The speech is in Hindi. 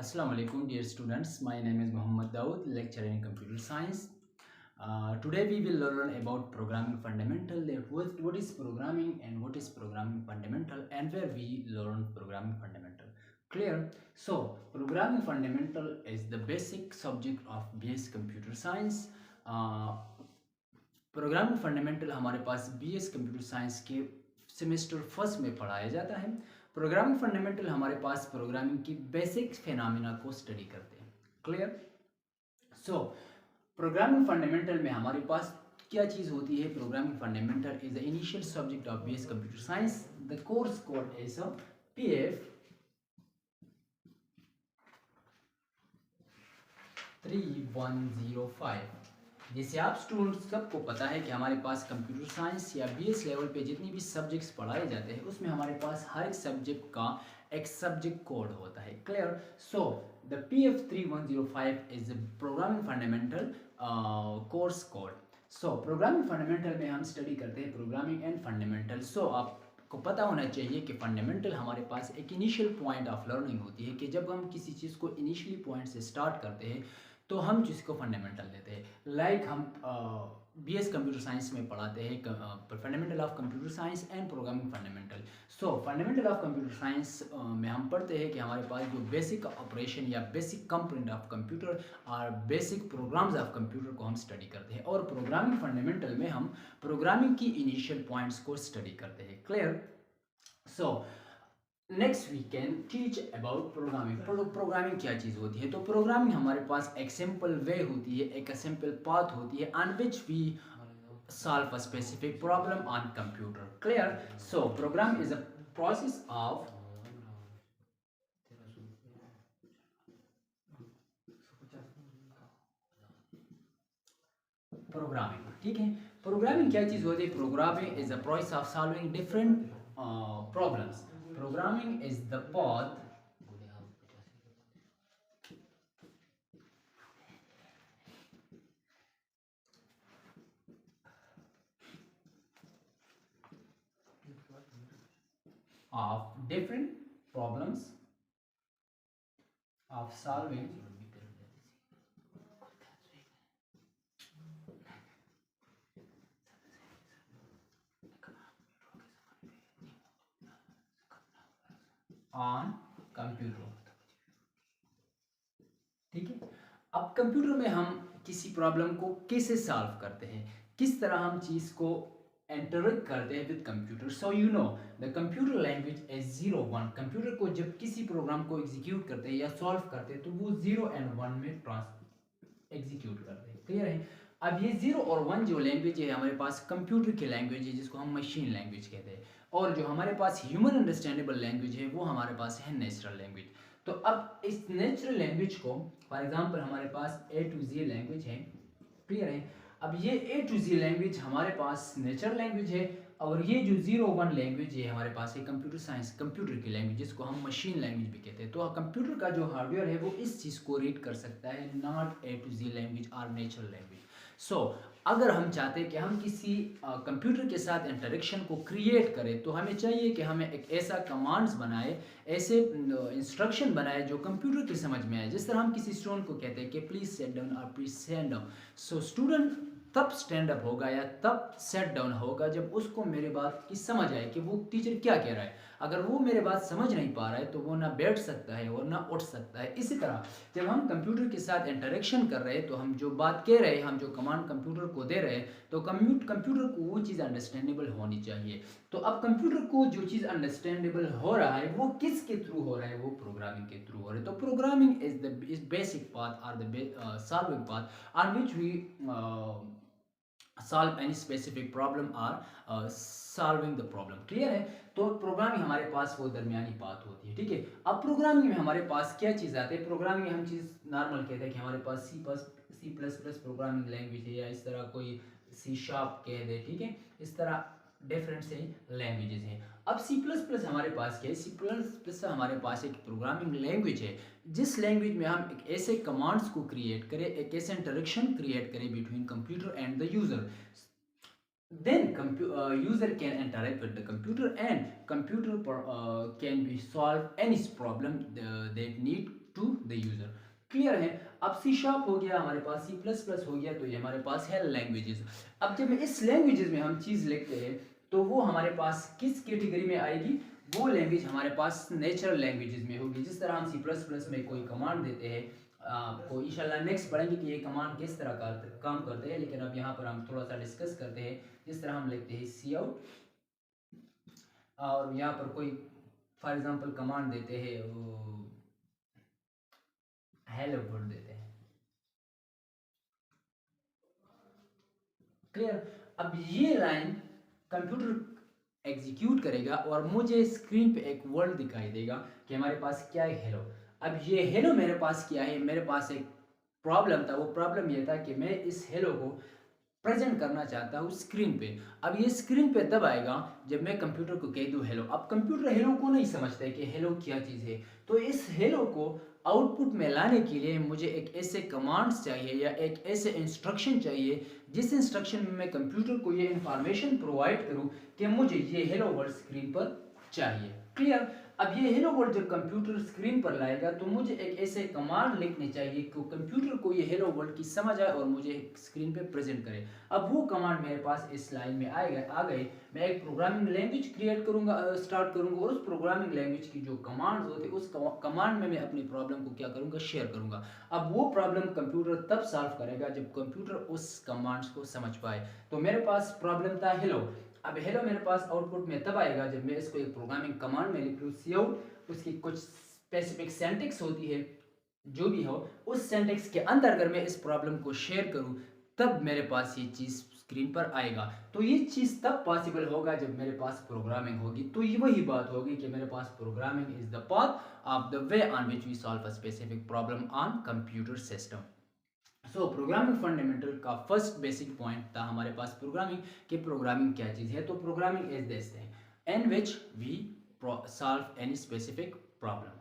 Assalamu alaikum, dear students. My name is Muhammad Dawood, lecturer in computer science. Today we will learn about programming fundamental. What is programming and what is programming fundamental, and where we learn programming fundamental. Clear? So, programming fundamental is the basic subject of BS computer science. Programming fundamental हमारे पास बीएस कंप्यूटर साइंस के सेमेस्टर फर्स्ट में पढ़ाया जाता है। प्रोग्रामिंग फंडामेंटल हमारे पास प्रोग्रामिंग की बेसिक फिनोमिना को स्टडी करते हैं। क्लियर? सो प्रोग्रामिंग फंडामेंटल में हमारे पास क्या चीज़ होती है? Programming fundamental is the initial subject of BS computer science. The course code is PF 3105। जैसे आप स्टूडेंट्स सबको पता है कि हमारे पास कंप्यूटर साइंस या बीएस लेवल पे जितनी भी सब्जेक्ट्स पढ़ाए जाते हैं उसमें हमारे पास हर एक सब्जेक्ट का एक सब्जेक्ट कोड होता है। Clear? So the PF 3105 is programming fundamental course code. So programming fundamental में हम स्टडी करते हैं प्रोग्रामिंग एंड फंडामेंटल। सो आपको पता होना चाहिए कि फंडामेंटल हमारे पास एक इनिशियल पॉइंट ऑफ लर्निंग होती है कि जब हम किसी चीज़ को इनिशियली पॉइंट से स्टार्ट करते हैं तो हम जिसको फंडामेंटल लेते हैं। लाइक हम BS कंप्यूटर साइंस में पढ़ाते हैं fundamental of computer science and programming fundamental. So fundamental of computer science में हम पढ़ते हैं कि हमारे पास जो बेसिक ऑपरेशन या बेसिक कंपोनेंट ऑफ कंप्यूटर और बेसिक प्रोग्राम्स ऑफ कंप्यूटर को हम स्टडी करते हैं, और प्रोग्रामिंग फंडामेंटल में हम प्रोग्रामिंग की इनिशियल पॉइंट्स को स्टडी करते हैं। Clear? So next we can teach about programming. Programming क्या चीज़ होती है? तो प्रोग्रामिंग हमारे पास एक सिंपल वे होती है, एक सिंपल पाथ होती है on which we solve a specific problem on computer. Clear? So program is a process of programming. ठीक है? प्रोग्रामिंग क्या चीज़ होती है? Programming is a process of solving different problems. Programming is the path of different problems of solving on computer। ठीक है? अब कंप्यूटर में हम किसी प्रॉब्लम को कैसे सॉल्व करते हैं, किस तरह हम चीज़ को इंटरेक्ट करते हैं with computer. So you know the computer language is 0 1। Computer को जब किसी प्रोग्राम को एग्जीक्यूट करते हैं या सॉल्व करते हैं तो वो 0 और 1 में एग्जीक्यूट करते हैं। क्लियर है? अब ये 0 और 1 जो लैंग्वेज है हमारे पास कंप्यूटर की लैंग्वेज है जिसको हम मशीन लैंग्वेज कहते हैं, और जो हमारे पास ह्यूमन अंडरस्टैंडेबल लैंग्वेज है वो हमारे पास है नेचुरल लैंग्वेज। तो अब इस नेचुरल लैंग्वेज को फॉर एग्जांपल हमारे पास A to Z लैंग्वेज है। क्लियर है? अब ये A to Z लैंग्वेज हमारे पास नेचुरल लैंग्वेज है, और ये जो 0 1 लैंग्वेज है हमारे पास है कंप्यूटर साइंस कंप्यूटर की लैंग्वेज जिसको हम मशीन लैंग्वेज भी कहते हैं। तो कंप्यूटर का जो हार्डवेयर है वो इस चीज़ को रीड कर सकता है, not A to Z language और नेचुरल लैंग्वेज। सो अगर हम चाहते हैं कि हम किसी कंप्यूटर के साथ इंटरेक्शन को क्रिएट करें तो हमें चाहिए कि हमें एक ऐसा कमांड्स बनाए, ऐसे इंस्ट्रक्शन बनाए जो कंप्यूटर की समझ में आए। जिस तरह हम किसी स्टूडेंट को कहते हैं कि प्लीज़ सेट डाउन और please stand up. So student तब स्टैंड अप होगा या तब सेट डाउन होगा जब उसको मेरे बात की समझ आए कि वो टीचर क्या कह रहा है। अगर वो मेरे बात समझ नहीं पा रहा है तो वो ना बैठ सकता है और ना उठ सकता है। इसी तरह जब हम कंप्यूटर के साथ इंटरेक्शन कर रहे हैं तो हम जो बात कह रहे हैं, हम जो कमांड कंप्यूटर को दे रहे हैं, तो कंप्यूटर को वो चीज़ अंडरस्टैंडेबल होनी चाहिए। तो अब कंप्यूटर को जो चीज़ अंडरस्टैंडेबल हो रहा है वो किसके थ्रू हो रहा है? वो प्रोग्रामिंग के थ्रू हो रहा है। तो प्रोग्रामिंग इज बेसिक पाथ और the solving path on which we solve any specific problem और सॉल्विंग द प्रॉब्लम। क्लियर है? तो प्रोग्रामिंग हमारे पास वो दरमियानी बात होती है। ठीक है? अब प्रोग्रामिंग में हमारे पास क्या चीज़ आती है? प्रोग्रामिंग में हम चीज़ नॉर्मल कहते हैं कि हमारे पास C plus plus programming language है, या इस तरह कोई C# कह दे। ठीक है? इस तरह डिफरेंट से लैंग्वेजेस हैं। अब C++ हमारे पास क्या है? C++ हमारे पास एक प्रोग्रामिंग लैंग्वेज है जिस लैंग्वेज में हम एक ऐसे कमांड्स को क्रिएट करें, एक ऐसे इंटरेक्शन क्रिएट करें between computer and the user. Then user can interact with the computer, and computer can be solve any problem that need to the user. Clear है? अब सी शार्प हो गया हमारे पास, सी प्लस प्लस हो गया, तो ये हमारे पास है लैंग्वेजेस। अब जब इस लैंग्वेजेस में हम चीज़ लिखते हैं तो वो हमारे पास किस कैटेगरी में आएगी? वो लैंग्वेज हमारे पास नेचुरल लैंग्वेजेस में होगी। जिस तरह हम सी प्लस प्लस में कोई कमांड देते हैं, आपको इंशाल्लाह नेक्स्ट पढ़ेंगे कि ये कमांड किस तरह का काम करते हैं, लेकिन अब यहाँ पर हम थोड़ा सा डिस्कस करते हैं। जिस तरह हम लिखते हैं सी आउट, और यहाँ पर कोई फॉर एग्जांपल कमांड देते हैं, हेलो वर्ल्ड देते हैं। क्लियर? अब ये लाइन कंप्यूटर एग्जीक्यूट करेगा और मुझे स्क्रीन पे एक वर्ड दिखाई देगा कि हमारे पास क्या है, हेलो। अब ये हेलो मेरे पास क्या है? मेरे पास एक प्रॉब्लम था। वो प्रॉब्लम ये था कि मैं इस हेलो को प्रेजेंट करना चाहता हूँ स्क्रीन पे। अब ये स्क्रीन पे तब आएगा जब मैं कंप्यूटर को कह दूँ हेलो। अब कंप्यूटर हेलो को नहीं समझता है कि हेलो क्या चीज़ है, तो इस हेलो को आउटपुट में लाने के लिए मुझे एक ऐसे कमांड्स चाहिए या एक ऐसे इंस्ट्रक्शन चाहिए जिस इंस्ट्रक्शन में मैं कंप्यूटर को ये इंफॉर्मेशन प्रोवाइड करूँ कि मुझे ये हेलो वर्ड स्क्रीन पर चाहिए। क्लियर? अब ये हेलो वर्ड जब कंप्यूटर स्क्रीन पर लाएगा तो मुझे एक ऐसे कमांड लिखने चाहिए कि कंप्यूटर को ये हेलो वर्ड की समझ आए और मुझे स्क्रीन पे प्रेजेंट करे। अब वो कमांड मेरे पास इस लाइन में आ गए। मैं एक प्रोग्रामिंग लैंग्वेज क्रिएट करूंगा, स्टार्ट करूंगा, और उस प्रोग्रामिंग लैंग्वेज की जो कमांड्स होते हैं उस कमांड में मैं अपनी प्रॉब्लम को क्या करूंगा, शेयर करूंगा। अब वो प्रॉब्लम कंप्यूटर तब सॉल्व करेगा जब कंप्यूटर उस कमांड्स को समझ पाए। तो मेरे पास प्रॉब्लम था हेलो। अब हेलो मेरे पास आउटपुट में तब आएगा जब मैं इसको एक प्रोग्रामिंग कमांड में लिख लूँ सी आउट, उसकी कुछ स्पेसिफिक सिंटैक्स होती है, जो भी हो उस सिंटैक्स के अंदर अगर मैं इस प्रॉब्लम को शेयर करूं तब मेरे पास ये चीज़ स्क्रीन पर आएगा। तो ये चीज़ तब पॉसिबल होगा जब मेरे पास प्रोग्रामिंग होगी। तो ये वही बात होगी कि मेरे पास programming is the path of the way on which we solve a specific problem on computer system. So programming fundamental का फर्स्ट बेसिक पॉइंट था हमारे पास प्रोग्रामिंग, कि प्रोग्रामिंग क्या चीज़ है। तो programming is this thing in which we solve any specific problem.